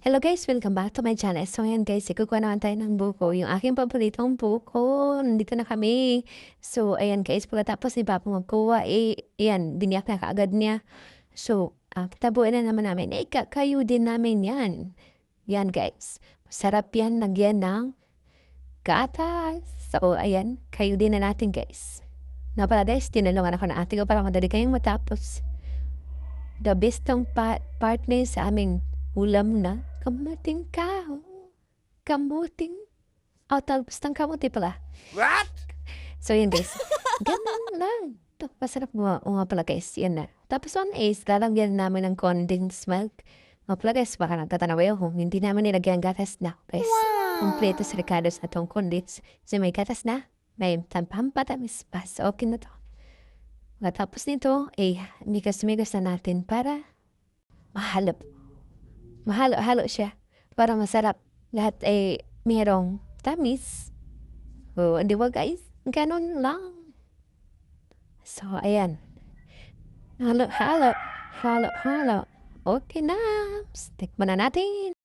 Hello guys! Welcome back to my channel. So ayan guys, ikukuha naman tayo ng buko. Yung aking paboritong buko. Nandito na kami. So ayan guys, pagkatapos ni Papa magkuha, ayan, biniyak na kaagad niya. So, tabuin na naman namin. Kayo din namin yan. Yan guys. Masarap yan, nagyan ng gatas. So ayan, kayo din na natin guys. Na pala guys, tinulungan ako ng ate ko para madali kayong matapos. The best tong partner sa aming ulam na kamuting kahoy. Kamuting. Talbos ng kamuti pala. What? So yun guys. Ganun lang. Ito, masarap nga pala guys. Yan na. Tapos on is, lalagyan namin ng condensed milk. Nga pala guys, baka nagtatanaw ako. Hindi namin nilagyan gatas na guys. Kompleto sa Ricardo's na tong condensed. So may gatas na. May tampatamis pa. So okay na to. Tapos nito, migas-migas na natin para mahalo siya. Para masarap. Lahat mayroong tamis. Di ba guys? Ganun lang. So, ayan. Halo. Okay na. Tikman na natin.